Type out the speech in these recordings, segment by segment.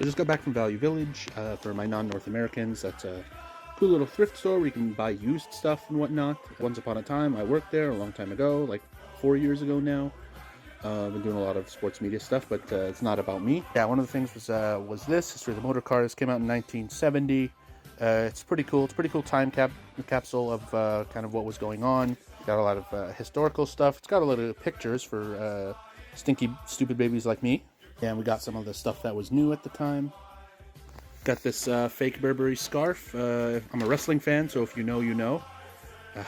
I just got back from Value Village. For my non-North Americans, that's a cool little thrift store where you can buy used stuff and whatnot. Once upon a time, I worked there a long time ago, like 4 years ago now. I've been doing a lot of sports media stuff, but it's not about me. Yeah, one of the things was this History of the Motor Cars. Came out in 1970. It's pretty cool. It's a pretty cool capsule of kind of what was going on. Got a lot of historical stuff. It's got a lot of pictures for stinky, stupid babies like me. Yeah, and we got some of the stuff that was new at the time. Got this fake Burberry scarf. I'm a wrestling fan, so if you know, you know.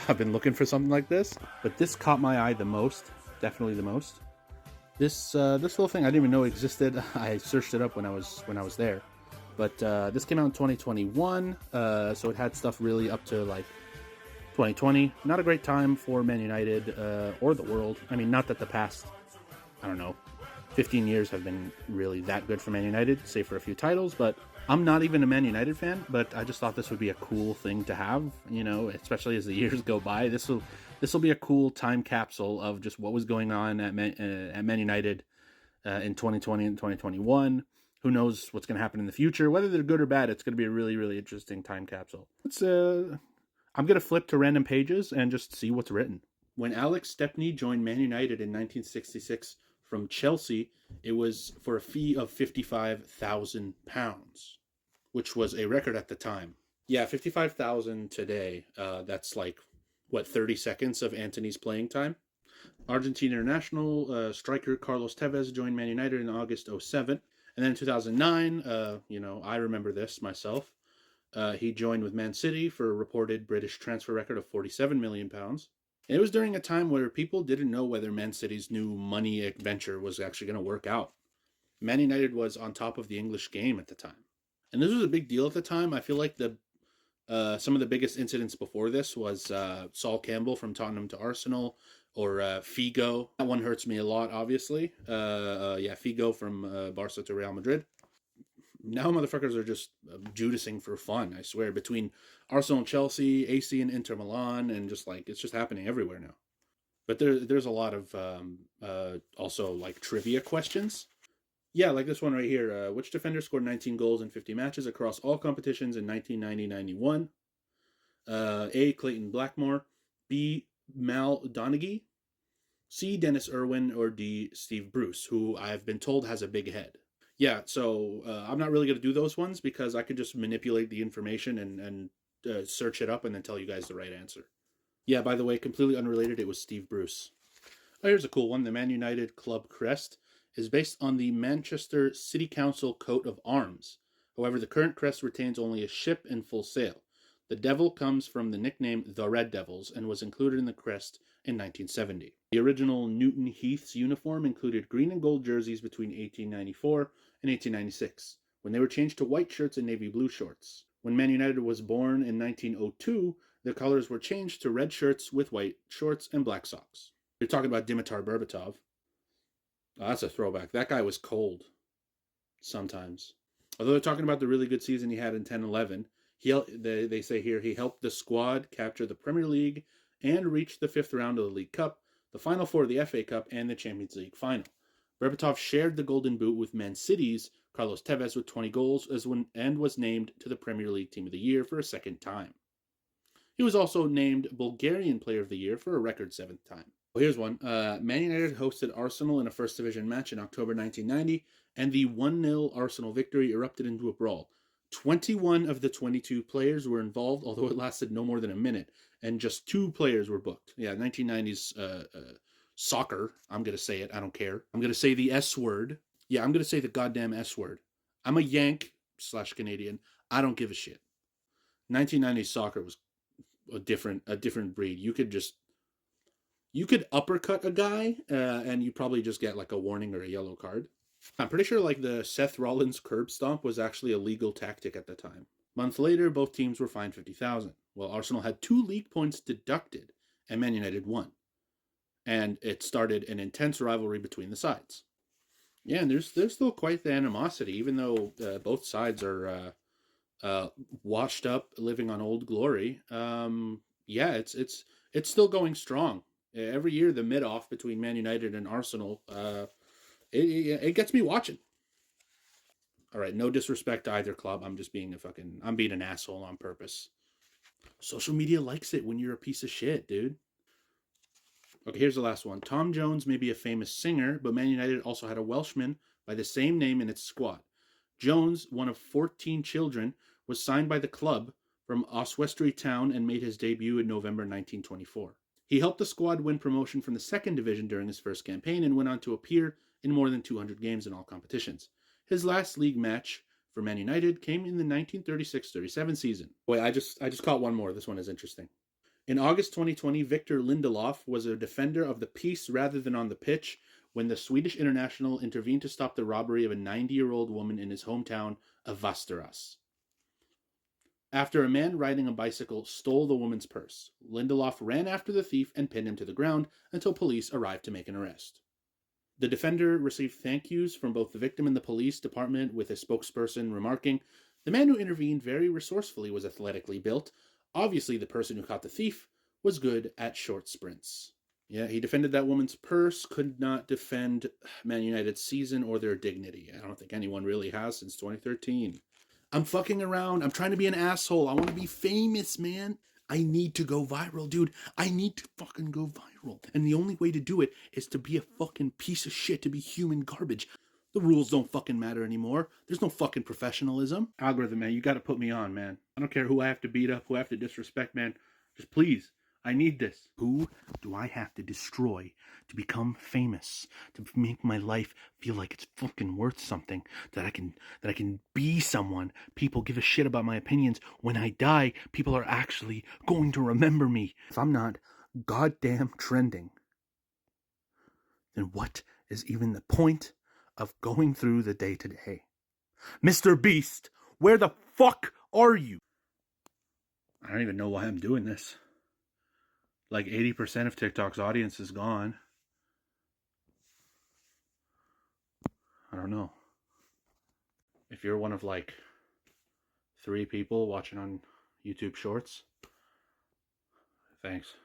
I've been looking for something like this, but this caught my eye the most. Definitely the most. This little thing I didn't even know existed. I searched it up when I was there, but this came out in 2021, so it had stuff really up to like 2020. Not a great time for Man United or the world. I mean, not that the past, I don't know, 15 years have been really that good for Man United, save for a few titles, but I'm not even a Man United fan, but I just thought this would be a cool thing to have, you know, especially as the years go by. This will be a cool time capsule of just what was going on at Man United in 2020 and 2021. Who knows what's going to happen in the future? Whether they're good or bad, it's going to be a really, really interesting time capsule. I'm going to flip to random pages and just see what's written. When Alex Stepney joined Man United in 1966 from Chelsea, it was for a fee of £55,000, which was a record at the time. Yeah, 55,000 today. That's like, what, 30 seconds of Antony's playing time? Argentine international striker Carlos Tevez joined Man United in August 07. And then in 2009, I remember this myself. He joined with Man City for a reported British transfer record of £47 million. It was during a time where people didn't know whether Man City's new money venture was actually going to work out. Man United was on top of the English game at the time. And this was a big deal at the time. I feel like some of the biggest incidents before this was Sol Campbell from Tottenham to Arsenal, or Figo. That one hurts me a lot, obviously. Figo from Barca to Real Madrid. Now motherfuckers are just Judasing for fun, I swear, between Arsenal and Chelsea, AC and Inter Milan, and just like, it's just happening everywhere now. But there's a lot of also like trivia questions. Yeah, like this one right here. Which defender scored 19 goals in 50 matches across all competitions in 1990-91? A. Clayton Blackmore, B. Mal Donaghy, C. Dennis Irwin, or D. Steve Bruce, who I've been told has a big head. Yeah, so I'm not really going to do those ones because I could just manipulate the information and search it up and then tell you guys the right answer. Yeah, by the way, completely unrelated, it was Steve Bruce. Oh, here's a cool one. The Man United club crest is based on the Manchester City Council coat of arms. However, the current crest retains only a ship in full sail. The devil comes from the nickname the Red Devils and was included in the crest in 1970. The original Newton Heath's uniform included green and gold jerseys between 1894 and 1896, when they were changed to white shirts and navy blue shorts. When Man United was born in 1902, the colors were changed to red shirts with white shorts and black socks. You're talking about Dimitar Berbatov. Oh, that's a throwback. That guy was cold. Sometimes. Although they're talking about the really good season he had in 10-11, they say here he helped the squad capture the Premier League and reach the fifth round of the League Cup, the Final Four of the FA Cup, and the Champions League final. Berbatov shared the Golden Boot with Man City's Carlos Tevez with 20 goals and was named to the Premier League Team of the Year for a second time. He was also named Bulgarian Player of the Year for a record seventh time. Well, here's one. Man United hosted Arsenal in a First Division match in October 1990, and the 1-0 Arsenal victory erupted into a brawl. 21 of the 22 players were involved, although it lasted no more than a minute, and just 2 players were booked. Yeah, 1990s soccer. I'm going to say it. I don't care. I'm going to say the S word. Yeah, I'm going to say the goddamn S word. I'm a Yank / Canadian. I don't give a shit. 1990s soccer was a different breed. You could uppercut a guy, and you probably just get like a warning or a yellow card. I'm pretty sure like the Seth Rollins curb stomp was actually a legal tactic at the time. A month later, both teams were fined $50,000. Well, Arsenal had 2 league points deducted, and Man United won. And it started an intense rivalry between the sides. Yeah, and there's still quite the animosity, even though both sides are washed up, living on old glory. It's still going strong. Every year, the mid-off between Man United and Arsenal, it gets me watching. All right, no disrespect to either club. I'm being an asshole on purpose. Social media likes it when you're a piece of shit, dude. Okay, here's the last one. Tom Jones may be a famous singer, but Man United also had a Welshman by the same name in its squad. Jones, one of 14 children, was signed by the club from Oswestry Town and made his debut in November 1924. He helped the squad win promotion from the second division during his first campaign and went on to appear in more than 200 games in all competitions. His last league match for Man United came in the 1936-37 season. Wait, I just caught one more. This one is interesting. In August 2020, Victor Lindelof was a defender of the peace rather than on the pitch when the Swedish international intervened to stop the robbery of a 90-year-old woman in his hometown of Västerås. After a man riding a bicycle stole the woman's purse, Lindelof ran after the thief and pinned him to the ground until police arrived to make an arrest. The defender received thank yous from both the victim and the police department, with a spokesperson remarking, "The man who intervened very resourcefully was athletically built. Obviously, the person who caught the thief was good at short sprints." Yeah, he defended that woman's purse, could not defend Man United's season or their dignity. I don't think anyone really has since 2013. I'm fucking around. I'm trying to be an asshole. I want to be famous, man. I need to go viral, dude. I need to fucking go viral. And the only way to do it is to be a fucking piece of shit, to be human garbage. The rules don't fucking matter anymore. There's no fucking professionalism. Algorithm, man, you gotta put me on, man. I don't care who I have to beat up, who I have to disrespect, man. Just please, I need this. Who do I have to destroy to become famous? To make my life feel like it's fucking worth something? That I can be someone. People give a shit about my opinions. When I die, people are actually going to remember me. If I'm not goddamn trending, then what is even the point of going through the day to day? Mr. Beast, where the fuck are you? I don't even know why I'm doing this. Like 80% of TikTok's audience is gone. I don't know. If you're one of like 3 people watching on YouTube Shorts, thanks.